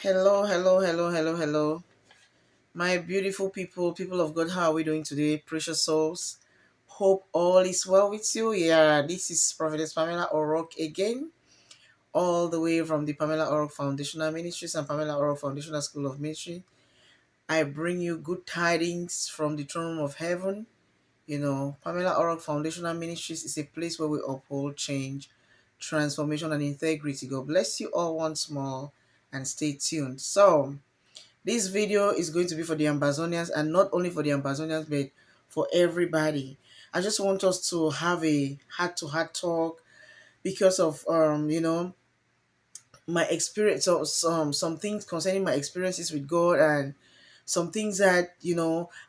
Hello, hello, hello, hello, hello. My beautiful people, people of God, how are we doing today? Precious souls. Hope all is well with you. Yeah, this is Prophetess Pamela Orock again, all the way from the Pamela Orock Foundational Ministries and Pamela Orock Foundational School of Ministry. I bring you good tidings from the throne room of heaven. Pamela Orock Foundational Ministries is a place where we uphold change, transformation, and integrity. God bless you all once more and stay tuned. So, this video is going to be for the Amazonians, and not only for the Amazonians, but for everybody. I just want us to have a heart-to-heart talk because of my experience, so some things concerning my experiences with God, and some things that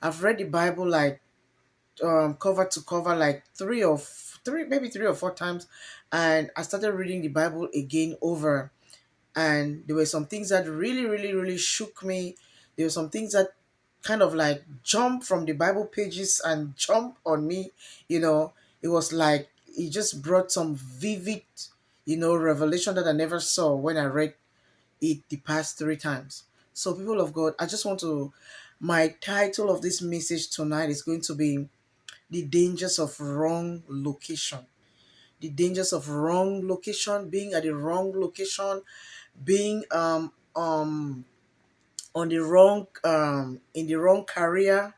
I've read the Bible like cover to cover like maybe 3 or 4 times, and I started reading the Bible again over, and there were some things that really really really shook me. There were some things that kind of like jump from the Bible pages and jump on me. It was like it just brought some vivid revelation that I never saw when I read it the past 3 times. So, people of God, I just want to my title of this message tonight is going to be the dangers of wrong location. The dangers of wrong location, being at the wrong location, being on the wrong in the wrong career,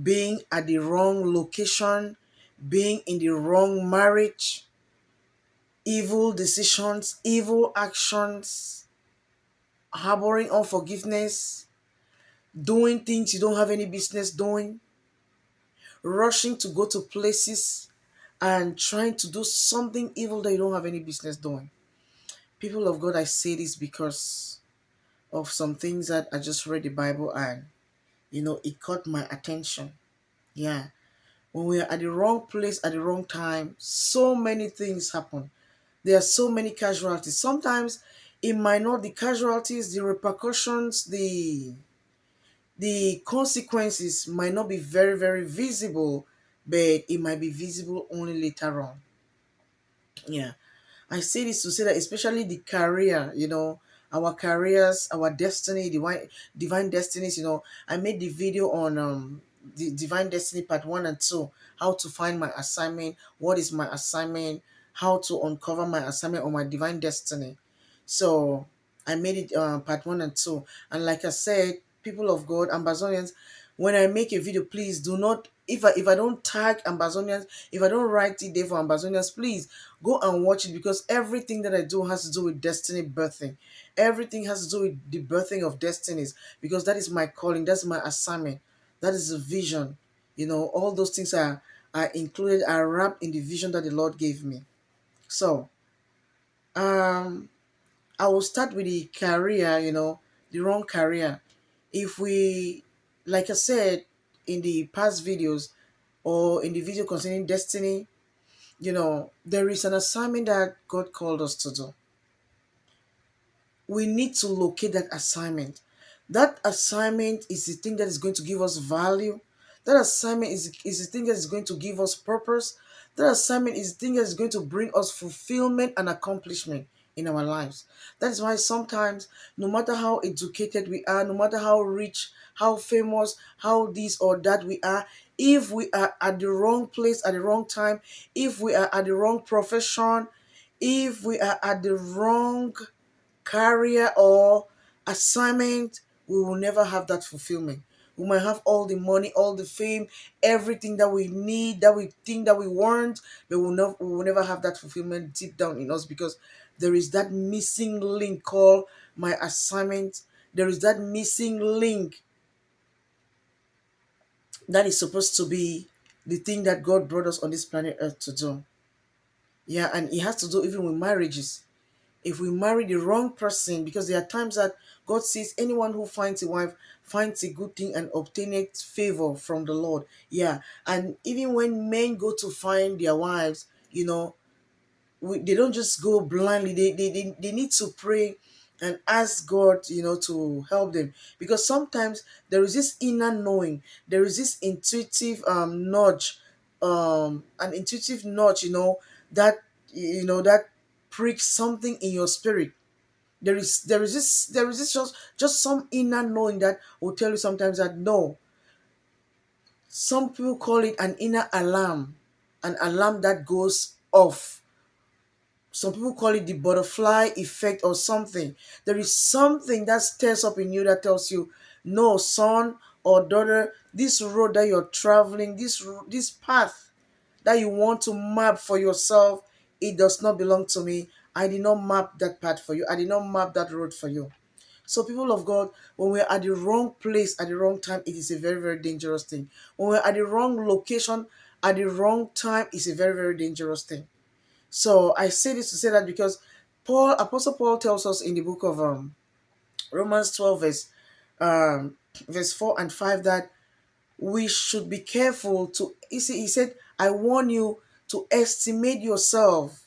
being at the wrong location, being in the wrong marriage, evil decisions, evil actions, harboring unforgiveness, doing things you don't have any business doing, rushing to go to places and trying to do something evil that you don't have any business doing. People of God, I say this because of some things that I just read the Bible, and it caught my attention. Yeah. When we are at the wrong place at the wrong time, so many things happen. There are so many casualties. Sometimes it might not the casualties, the repercussions, the consequences might not be very, very visible, but it might be visible only later on. Yeah. I say this to say that especially the career, our careers, our destiny, divine destinies, I made the video on the divine destiny part 1 and 2, how to find my assignment, what is my assignment, how to uncover my assignment on my divine destiny. So I made it part 1 and 2. And like I said, people of God, Amazonians, when I make a video, please do not, if I don't tag Amazonians, if I don't write it there for Amazonians, please go and watch it, because everything that I do has to do with destiny birthing. Everything has to do with the birthing of destinies, because that is my calling, that's my assignment, that is the vision. All those things are included, are wrapped in the vision that the Lord gave me. So um I will start with the career, the wrong career. If we, like I said in the past videos, or in the video concerning destiny, there is an assignment that God called us to do. We need to locate that assignment. That assignment is the thing that is going to give us value. That assignment is the thing that is going to give us purpose. That assignment is the thing that is going to bring us fulfillment and accomplishment in our lives. That is why sometimes, no matter how educated we are, no matter how rich, how famous, how this or that we are, if we are at the wrong place at the wrong time, if we are at the wrong profession, if we are at the wrong career or assignment, we will never have that fulfillment. We might have all the money, all the fame, everything that we need, that we think that we want, but we will never have that fulfillment deep down in us, because there is that missing link called my assignment. There is that missing link that is supposed to be the thing that God brought us on this planet Earth to do. Yeah, and it has to do even with marriages. If we marry the wrong person, because there are times that God says anyone who finds a wife finds a good thing and obtaineth favor from the Lord. Yeah. And even when men go to find their wives, they don't just go blindly. They need to pray and ask God, to help them, because sometimes there is this inner knowing, there is this intuitive nudge, an intuitive nudge, that that pricks something in your spirit. There is this just some inner knowing that will tell you sometimes that no. Some people call it an alarm that goes off. Some people call it the butterfly effect or something. There is something that stirs up in you that tells you, no, son or daughter, this road that you're traveling, this path that you want to map for yourself, it does not belong to me. I did not map that path for you. I did not map that road for you. So, people of God, when we're at the wrong place at the wrong time, it is a very, very dangerous thing. When we're at the wrong location at the wrong time, it's a very, very dangerous thing. So I say this to say that because Apostle Paul tells us in the book of Romans 12, verse 4 and 5 that we should be careful to. He said, I warn you to estimate yourself.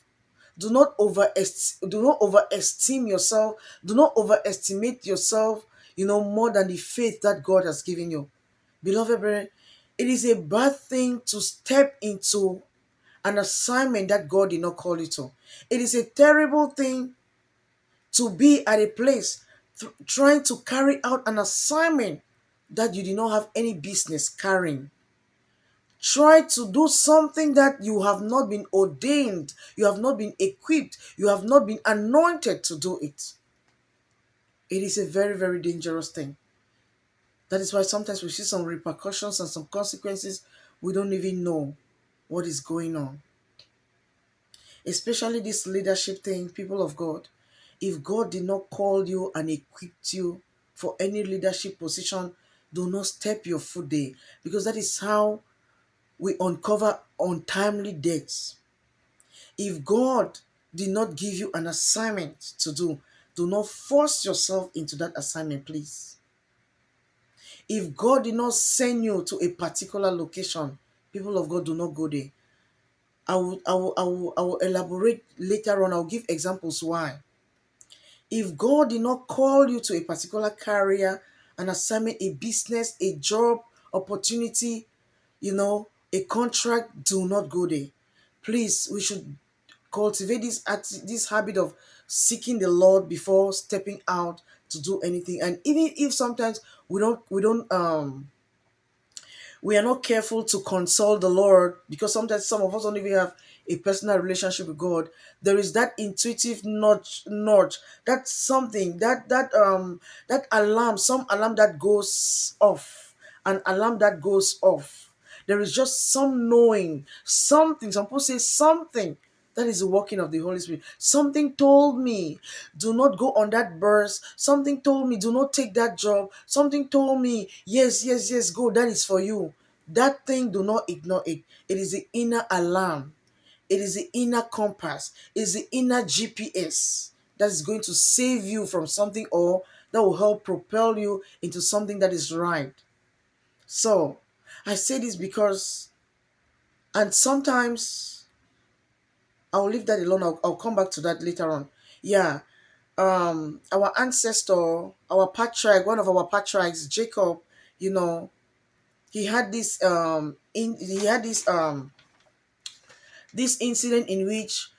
Do not overesteem yourself. Do not overestimate yourself, more than the faith that God has given you. Beloved brethren, it is a bad thing to step into an assignment that God did not call you to. It is a terrible thing to be at a place trying to carry out an assignment that you did not have any business carrying. Try to do something that you have not been ordained, you have not been equipped, you have not been anointed to do it. It is a very, very dangerous thing. That is why sometimes we see some repercussions and some consequences we don't even know what is going on. Especially this leadership thing, people of God. If God did not call you and equip you for any leadership position, do not step your foot there, because that is how we uncover untimely deaths. If God did not give you an assignment to do not force yourself into that assignment, please. If God did not send you to a particular location, people of God, do not go there. I will elaborate later on. I'll give examples why. If God did not call you to a particular career, an assignment, a business, a job, opportunity, a contract, do not go there. Please, we should cultivate this habit of seeking the Lord before stepping out to do anything. And even if sometimes we are not careful to consult the Lord, because sometimes some of us don't even have a personal relationship with God. There is that intuitive nudge, that's something that alarm, some alarm that goes off, an alarm that goes off. There is just some knowing, something. Some people say something. That is the working of the Holy Spirit. Something told me, do not go on that bus. Something told me, do not take that job. Something told me, yes, yes, yes, go. That is for you. That thing, do not ignore it. It is the inner alarm. It is the inner compass. It is the inner GPS that is going to save you from something, or that will help propel you into something that is right. So, I say this because, and sometimes I'll leave that alone. I'll come back to that later on. Yeah. Our ancestor, our patriarch, one of our patriarchs, Jacob, you know, he had this incident in which,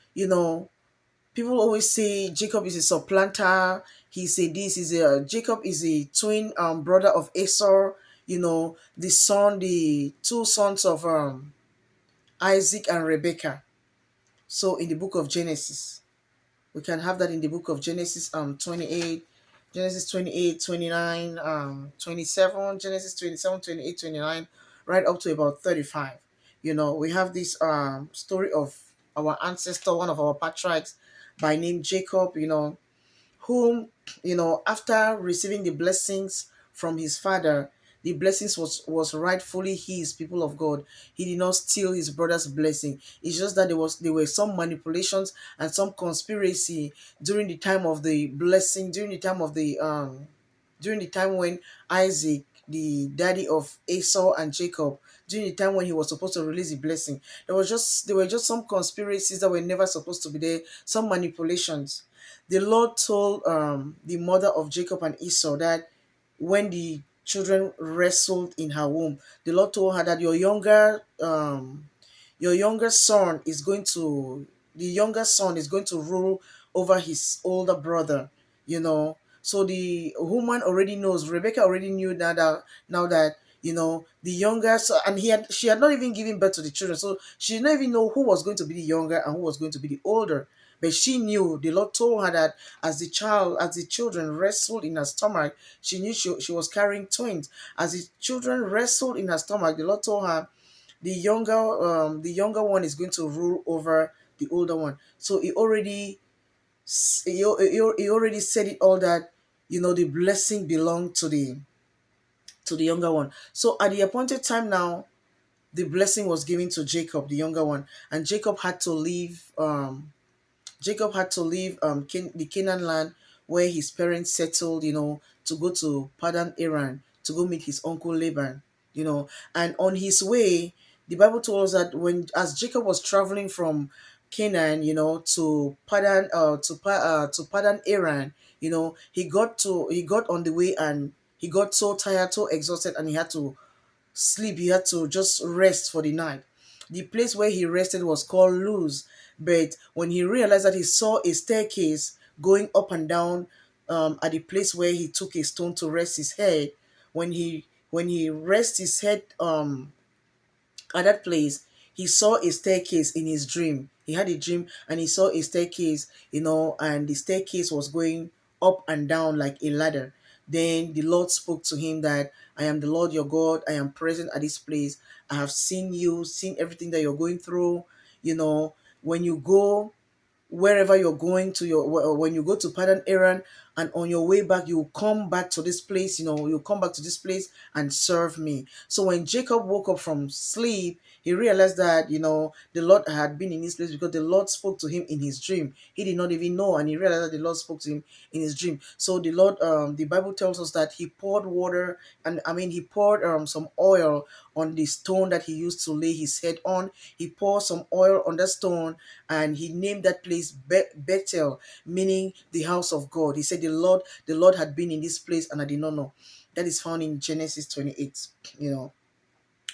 people always say Jacob is a supplanter. He said this is a Jacob is a twin brother of Esau, the two sons of Isaac and Rebekah. So in the book of Genesis, we can have that in the book of Genesis 28, Genesis 28, 29, 27, Genesis 27, 28, 29, right up to about 35. We have this story of our ancestor, one of our patriarchs by name Jacob, whom, after receiving the blessings from his father, the blessings was rightfully his, people of God. He did not steal his brother's blessing. It's just that there were some manipulations and some conspiracy during the time of the blessing, during the time when Isaac, the daddy of Esau and Jacob, during the time when he was supposed to release the blessing, there were just some conspiracies that were never supposed to be there, some manipulations. The Lord told the mother of Jacob and Esau that when the children wrestled in her womb, the Lord told her that your younger son is going to the younger son is going to rule over his older brother. you know. So the woman already knows, Rebecca already knew now that the younger, so, and she had not even given birth to the children, so she did not even know who was going to be the younger and who was going to be the older. But she knew, the Lord told her that as the children wrestled in her stomach, she knew she was carrying twins. As the children wrestled in her stomach, the Lord told her the younger one is going to rule over the older one. So he already said it all, that the blessing belonged to the younger one. So at the appointed time now, the blessing was given to Jacob, the younger one, and Jacob had to leave the Canaan land where his parents settled, to go to Padan Aram to go meet his uncle Laban, you know. And on his way, the Bible told us that as Jacob was traveling from Canaan, to Padan Aram, he got on the way, and he got so tired, so exhausted, and he had to sleep. He had to just rest for the night. The place where he rested was called Luz. But when he realized that he saw a staircase going up and down, at the place where he took a stone to rest his head, when he rest his head at that place, he saw a staircase in his dream. He had a dream and he saw a staircase, and the staircase was going up and down like a ladder. Then the Lord spoke to him that, I am the Lord your God. I am present at this place. I have seen you, seen everything that you're going through. When you go wherever you're going to, when you go to Padan Aram, and on your way back you come back to this place, you come back to this place and serve me. So when Jacob woke up from sleep, he realized that the Lord had been in this place, because the Lord spoke to him in his dream. He did not even know, and he realized that the Lord spoke to him in his dream. So the Bible tells us that he poured water, and he poured some oil on the stone that he used to lay his head on. He poured some oil on that stone, and he named that place Bethel, meaning the house of God. He said the Lord had been in this place and I did not know. That is found in Genesis 28.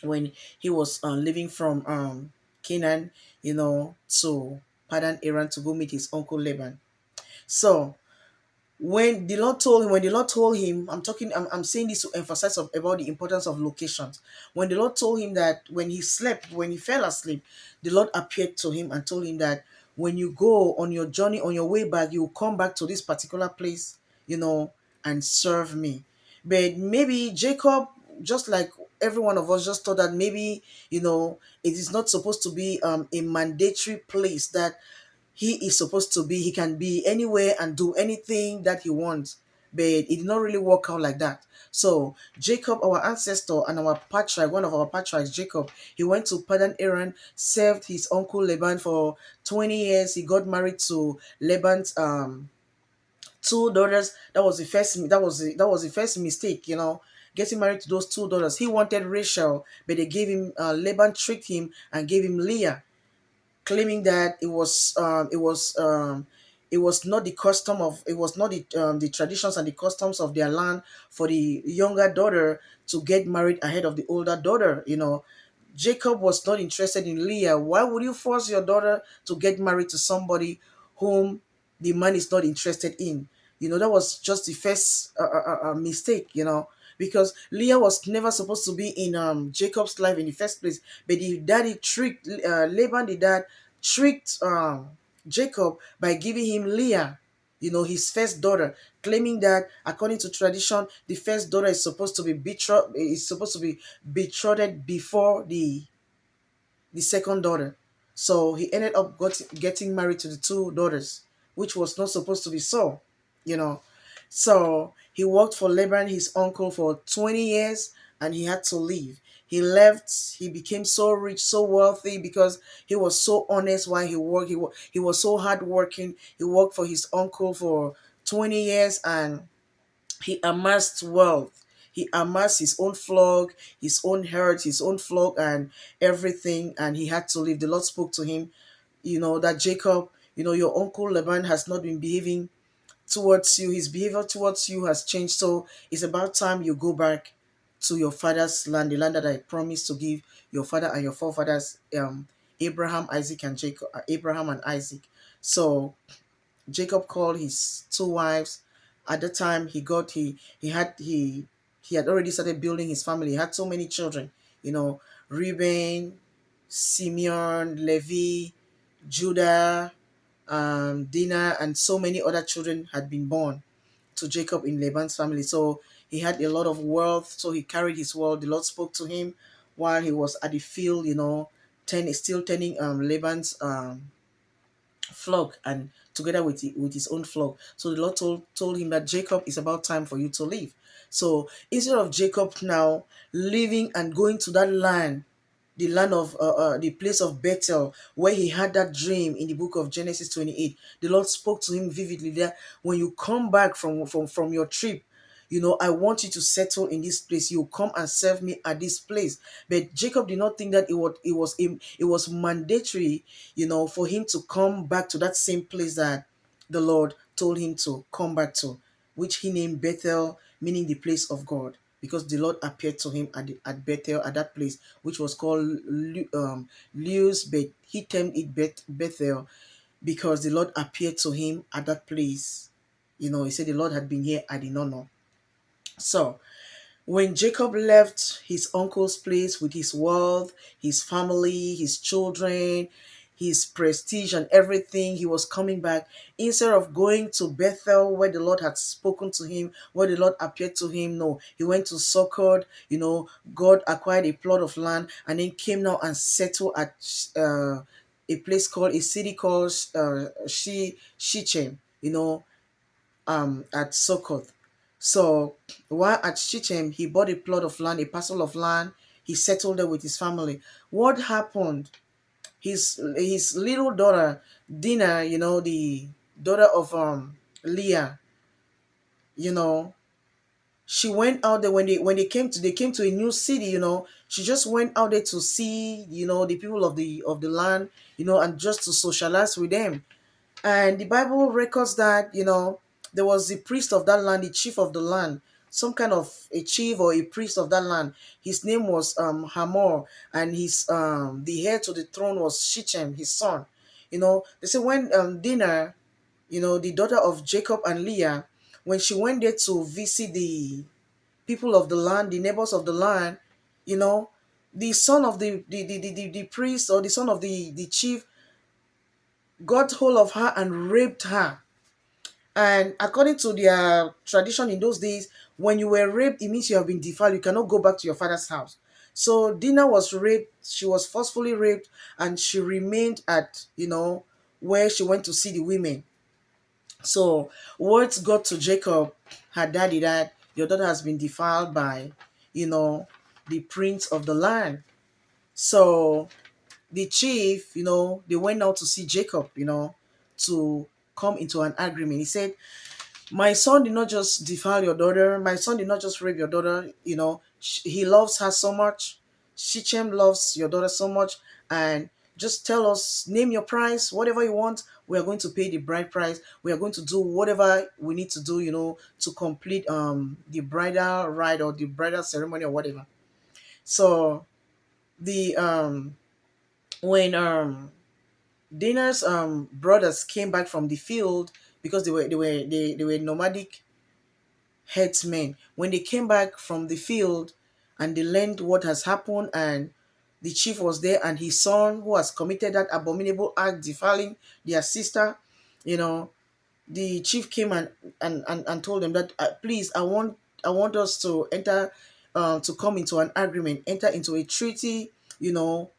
When he was leaving from Canaan, to Padan Aram to go meet his uncle Laban. So when the Lord told him, I'm saying this to emphasize about the importance of locations. When the Lord told him that, when he fell asleep, the Lord appeared to him and told him that, when you go on your journey, on your way back, you will come back to this particular place, and serve me. But maybe Jacob, just like every one of us, just thought that maybe, it is not supposed to be a mandatory place that he can be anywhere and do anything that he wants. But it did not really work out like that. So Jacob, our ancestor and our patriarch, one of our patriarchs, Jacob, he went to Padan Aram, served his uncle Laban for 20 years. He got married to Laban's two daughters. That was the first mistake, getting married to those two daughters. He wanted Rachel, but they gave him Laban tricked him and gave him Leah, claiming that it was not the custom of it was not the traditions and the customs of their land for the younger daughter to get married ahead of the older daughter. Jacob was not interested in Leah. Why would you force your daughter to get married to somebody whom the man is not interested in? That was just the first mistake, because Leah was never supposed to be in Jacob's life in the first place. But the daddy tricked Laban, the dad tricked Jacob by giving him Leah, his first daughter, claiming that according to tradition, the first daughter is supposed to be betrothed before the second daughter. So he ended up getting married to the two daughters, which was not supposed to be so, you know. So he worked for Laban, his uncle, for 20 years, and he had to leave. He left. He became so rich, so wealthy, because he was so honest while he worked. He was so hardworking. He worked for his uncle for 20 years, and he amassed wealth. He amassed his own flock, his own herd, his own flock, and everything. And he had to leave. The Lord spoke to him, that Jacob, your uncle Laban has not been behaving towards you. His behavior towards you has changed. So it's about time you go back to your father's land, the land that I promised to give your father and your forefathers, Abraham, Isaac, and Jacob, Abraham and Isaac. So Jacob called his two wives At the time, he had already started building his family. He had so many children, you know, Reuben, Simeon, Levi, Judah, Dinah, and so many other children had been born to Jacob in Laban's family. So he had a lot of wealth. So he carried his wealth. The Lord spoke to him while he was at the field, still tending Laban's flock, and together with his own flock. So the Lord told him that Jacob, is about time for you to leave. So instead of Jacob now leaving and going to that land, the land of the place of Bethel, where he had that dream in the book of Genesis 28, the Lord spoke to him vividly there. When you come back from your trip, I want you to settle in this place. You come and serve me at this place. But Jacob did not think that it was mandatory, for him to come back to that same place that the Lord told him to come back to, which he named Bethel, meaning the place of God, because the Lord appeared to him at Bethel, at that place, which was called Luz, but he termed it Bethel, because the Lord appeared to him at that place. He said the Lord had been here, I did not know. So when Jacob left his uncle's place with his wealth, his family, his children, his prestige, and everything, he was coming back. Instead of going to Bethel, where the Lord had spoken to him, where the Lord appeared to him, no, he went to Succoth. God acquired a plot of land and then came now and settled at a city called Shechem, at Succoth. So while at Shechem, he bought a plot of land, a parcel of land. He settled there with his family. What happened? His little daughter, Dinah, the daughter of Leah, you know, she went out there when they came to a new city. She just went out there to see, the people of the land, and just to socialize with them. And the Bible records that, there was the priest of that land, the chief of the land, some kind of a chief or a priest of that land. His name was Hamor, and his the heir to the throne was Shechem, his son. They say when Dinah, the daughter of Jacob and Leah, when she went there to visit the people of the land, the neighbors of the land, you know, the son of the priest, or the son of the chief, got hold of her and raped her. And according to their tradition in those days, when you were raped, it means you have been defiled. You cannot go back to your father's house. So Dinah was raped. She was forcefully raped, and she remained at, where she went to see the women. So words got to Jacob, her daddy, that your daughter has been defiled by, the prince of the land. So the chief, they went out to see Jacob, to come into an agreement. He said, my son did not just defile your daughter. My son did not just rape your daughter. He loves her so much. Shechem loves your daughter so much. And just tell us, name your price, whatever you want. We are going to pay the bride price. We are going to do whatever we need to do, to complete the bridal rite or the bridal ceremony or whatever. So the when Dinah's brothers came back from the field, because they were nomadic herdsmen. When they came back from the field and they learned what has happened, and the chief was there and his son who has committed that abominable act, defiling their sister, you know, the chief came and told them that, please, I want us to enter, to come into an agreement, enter into a treaty, you know,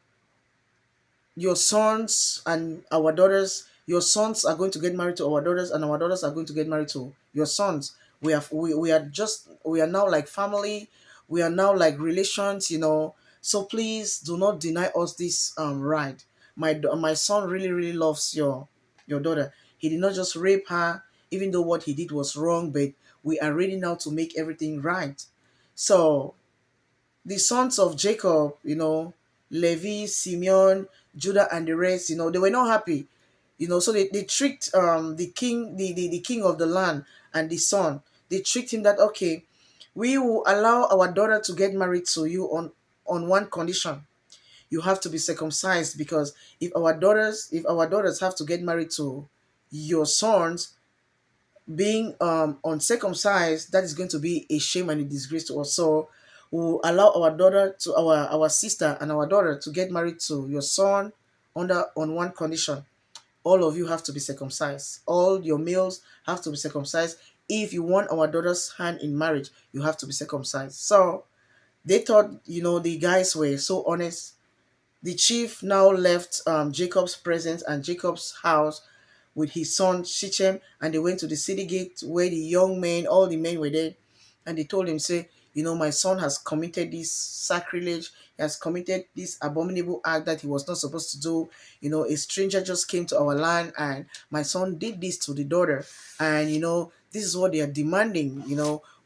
your sons and our daughters, your sons are going to get married to our daughters, and our daughters are going to get married to your sons. We are now like family. We are now like relations, so please do not deny us this right. My son really really loves your daughter. He did not just rape her, even though what he did was wrong, but we are ready now to make everything right. So the sons of Jacob, Levi, Simeon, Judah, and the rest, they were not happy. So they tricked the king, the king of the land, and the son. They tricked him that, okay, we will allow our daughter to get married to you on one condition. You have to be circumcised, because if our daughters have to get married to your sons, being uncircumcised, that is going to be a shame and a disgrace to us. So we'll allow our daughter to our sister and our daughter to get married to your son on one condition. All of you have to be circumcised. All your males have to be circumcised. If you want our daughter's hand in marriage, you have to be circumcised. So they thought, the guys were so honest. The chief now left Jacob's presence and Jacob's house with his son Shechem, and they went to the city gate where the young men, all the men were there, and they told him, say, my son has committed this sacrilege, he has committed this abominable act that he was not supposed to do. A stranger just came to our land, and my son did this to the daughter, and this is what they are demanding.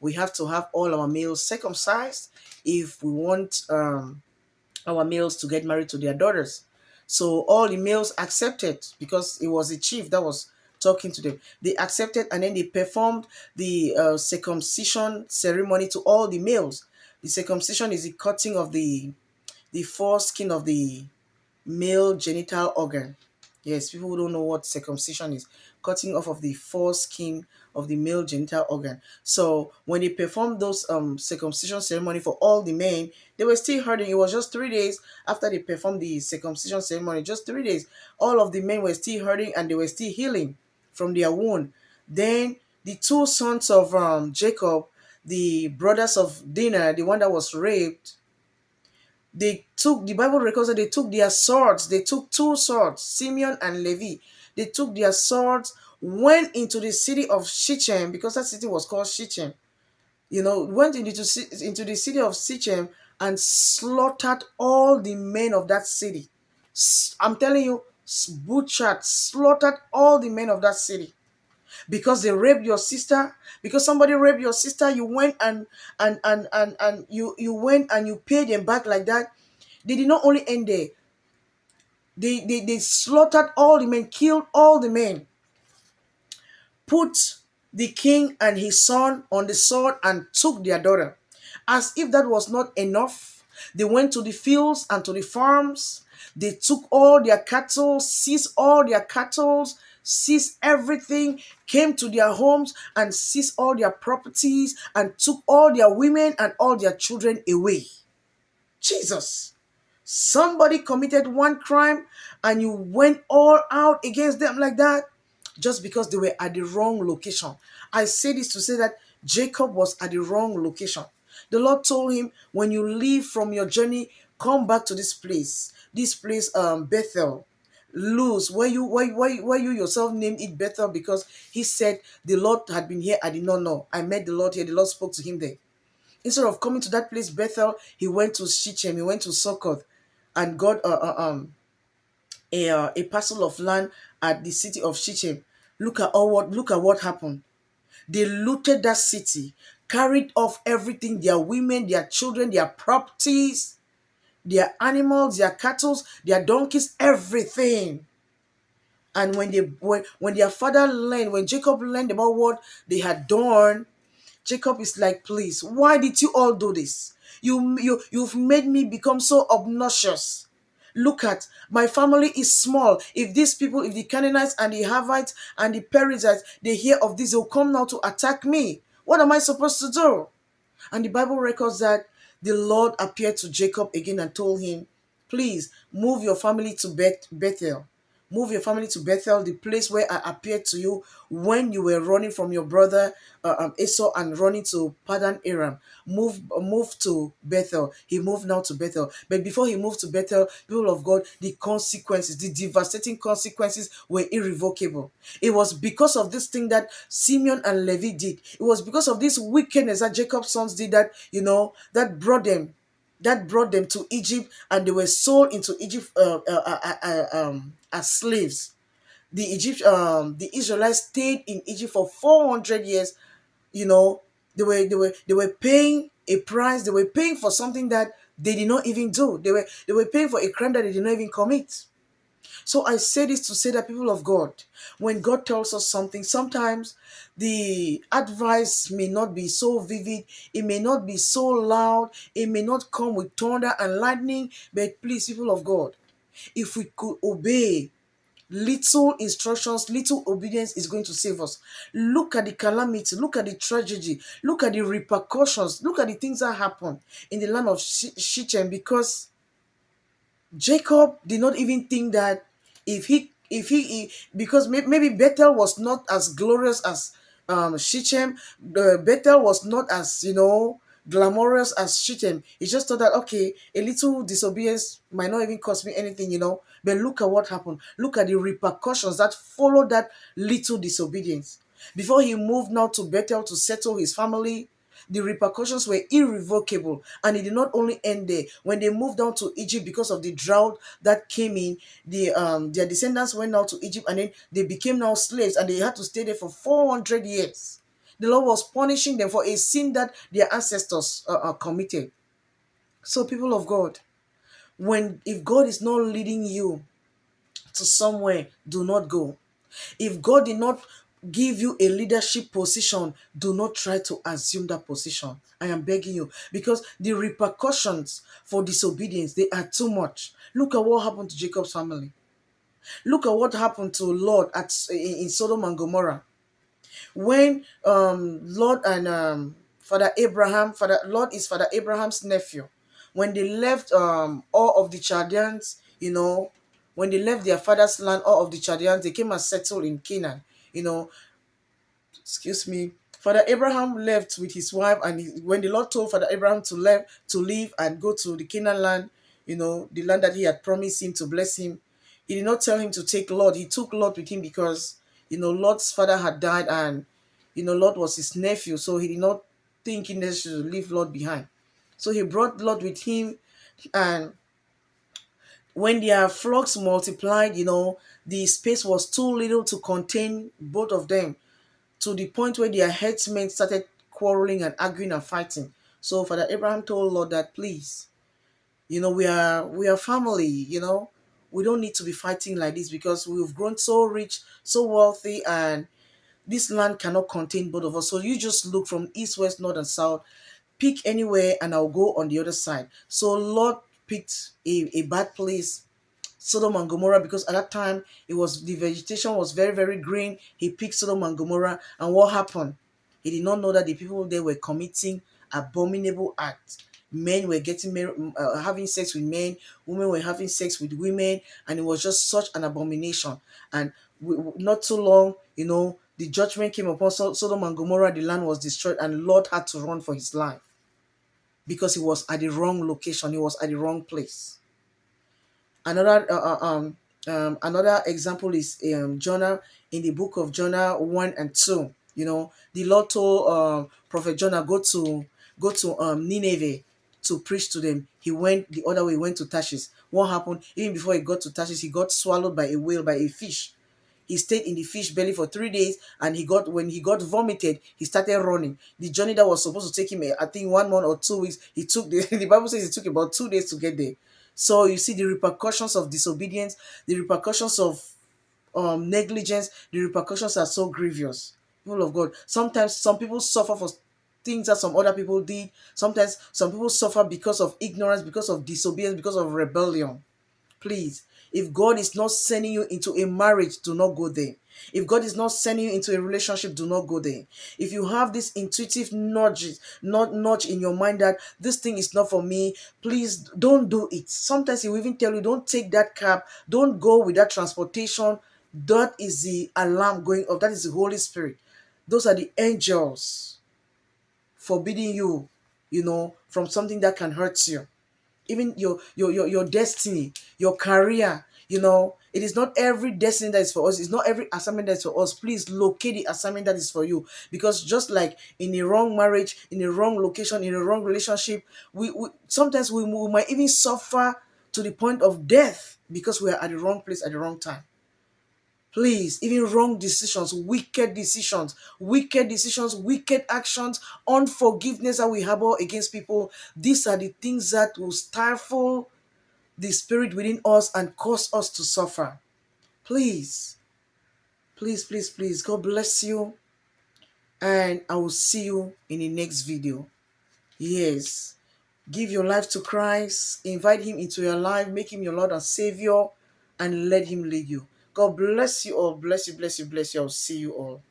We have to have all our males circumcised if we want our males to get married to their daughters. So all the males accepted because it was the chief that was talking to them. They accepted, and then they performed the circumcision ceremony to all the males. The circumcision is the cutting of the foreskin of the male genital organ. Yes, people who don't know what circumcision is, cutting off of the foreskin of the male genital organ. So when they performed those circumcision ceremony for all the men, they were still hurting. It was just 3 days after they performed the circumcision ceremony, just 3 days. All of the men were still hurting and they were still healing from their wound. Then the two sons of Jacob, the brothers of Dinah, the one that was raped, the Bible records that they took their swords. They took two swords, Simeon and Levi. They took their swords, went into the city of Shechem, because that city was called Shechem. Went into the city of Shechem and slaughtered all the men of that city. I'm telling you, butchered, slaughtered all the men of that city. Because they raped your sister, because somebody raped your sister, you went and you went and you paid them back like that. They did not only end there. They slaughtered all the men, killed all the men, put the king and his son on the sword and took their daughter. As if that was not enough, they went to the fields and to the farms. They took all their cattle, seized all their cattle, seized everything, came to their homes and seized all their properties and took all their women and all their children away. Jesus. Somebody committed one crime and you went all out against them like that just because they were at the wrong location. I say this to say that Jacob was at the wrong location. The Lord told him, when you leave from your journey, come back to this place, Bethel, Luz, where you yourself named it Bethel, because he said the Lord had been here. I did not know. I met the Lord here. The Lord spoke to him there. Instead of coming to that place, Bethel, he went to Shechem, he went to Succoth, and got a parcel of land at the city of Shechem. Look at what happened. They looted that city, carried off everything, their women, their children, their properties, their animals, their cattle, their donkeys, everything. And when their father learned, when Jacob learned about what they had done, Jacob is like, please, why did you all do this? You've made me become so obnoxious. Look at, my family is small. If these people, if the Canaanites and the Havites and the Perizzites, they hear of this, they'll come now to attack me. What am I supposed to do? And the Bible records that the Lord appeared to Jacob again and told him, please move your family to Bethel. Move your family to Bethel, the place where I appeared to you when you were running from your brother Esau and running to Padan Aram. Move to Bethel. He moved now to Bethel. But before he moved to Bethel, people of God, the consequences, the devastating consequences were irrevocable. It was because of this thing that Simeon and Levi did. It was because of this wickedness that Jacob's sons did that brought them to Egypt, and they were sold into Egypt as slaves. The Israelites stayed in Egypt for 400 years. They were paying a price. They were paying for something that they did not even do. They were paying for a crime that they did not even commit. So I say this to say that, people of God, when God tells us something, sometimes the advice may not be so vivid, it may not be so loud, it may not come with thunder and lightning, but please, people of God, if we could obey Little instructions, little obedience is going to save us. Look at the calamity, look at the tragedy, look at the repercussions, look at the things that happen in the land of Shechem, because Jacob did not even think that because maybe Bethel was not as glorious as Shechem. Bethel was not as, glamorous as Shechem. He just thought that, okay, a little disobedience might not even cost me anything. But look at what happened. Look at the repercussions that followed that little disobedience. Before he moved now to Bethel to settle his family, the repercussions were irrevocable, and it did not only end there. When they moved down to Egypt because of the drought that came in, their descendants went now to Egypt, and then they became now slaves, and they had to stay there for 400 years. The Lord was punishing them for a sin that their ancestors committed. So, people of God, if God is not leading you to somewhere, do not go. If God did not give you a leadership position, do not try to assume that position. I am begging you, because the repercussions for disobedience, they are too much. Look at what happened to Jacob's family. Look at what happened to Lot in Sodom and Gomorrah. When Lot and Father Abraham, Father Lot is Father Abraham's nephew. When they left all of the Chaldeans, when they left their father's land, all of the Chaldeans, they came and settled in Canaan. You know, excuse me. Father Abraham left with his wife, and when the Lord told Father Abraham to leave and go to the Canaan land, the land that he had promised him to bless him, he did not tell him to take Lot. He took Lot with him because, Lot's father had died, and, Lot was his nephew, so he did not think he necessary to leave Lot behind. So he brought Lot with him, and when their flocks multiplied, the space was too little to contain both of them, to the point where their headsmen started quarreling and arguing and fighting. So Father Abraham told Lord that, please, we are family, we don't need to be fighting like this, because we've grown so rich, so wealthy, and this land cannot contain both of us. So you just look from east, west, north, and south, pick anywhere, and I'll go on the other side. So Lord picked a bad place, Sodom and Gomorrah, because at that time the vegetation was very, very green. He picked Sodom and Gomorrah, and what happened? He did not know that the people there were committing abominable acts. Men were having sex with men, women were having sex with women, and it was just such an abomination. And not too long, the judgment came upon Sodom and Gomorrah. The land was destroyed, and Lot had to run for his life because he was at the wrong location. He was at the wrong place. Another example is Jonah, in the book of Jonah 1 and 2. The Lord told Prophet Jonah, go to Nineveh to preach to them. He went the other way, he went to Tarshish. What happened? Even before he got to Tarshish, he got swallowed by a whale, by a fish. He stayed in the fish belly for 3 days, and when he got vomited, he started running. The journey that was supposed to take him, I think, 1 month or 2 weeks, the Bible says it took about 2 days to get there. So you see the repercussions of disobedience, the repercussions of negligence, the repercussions are so grievous. People of God, sometimes some people suffer for things that some other people did. Sometimes some people suffer because of ignorance, because of disobedience, because of rebellion. Please, if God is not sending you into a marriage, do not go there. If God is not sending you into a relationship, do not go there. If you have this intuitive nudge in your mind that this thing is not for me, please don't do it. Sometimes He will even tell you, don't take that cab, don't go with that transportation. That is the alarm going off. That is the Holy Spirit. Those are the angels forbidding you, from something that can hurt you. Even your destiny, your career, it is not every destiny that is for us. It's not every assignment that is for us. Please locate the assignment that is for you, because just like in a wrong marriage, in a wrong location, in a wrong relationship, we sometimes we might even suffer to the point of death because we are at the wrong place at the wrong time. Please, even wrong decisions, wicked actions, unforgiveness that we harbor against people, these are the things that will stifle the spirit within us and cause us to suffer. Please, please, please, please, God bless you, and I will see you in the next video. Yes, give your life to Christ, invite Him into your life, make Him your Lord and Savior, and let Him lead you. God bless you all. Bless you, bless you, bless you. I'll see you all.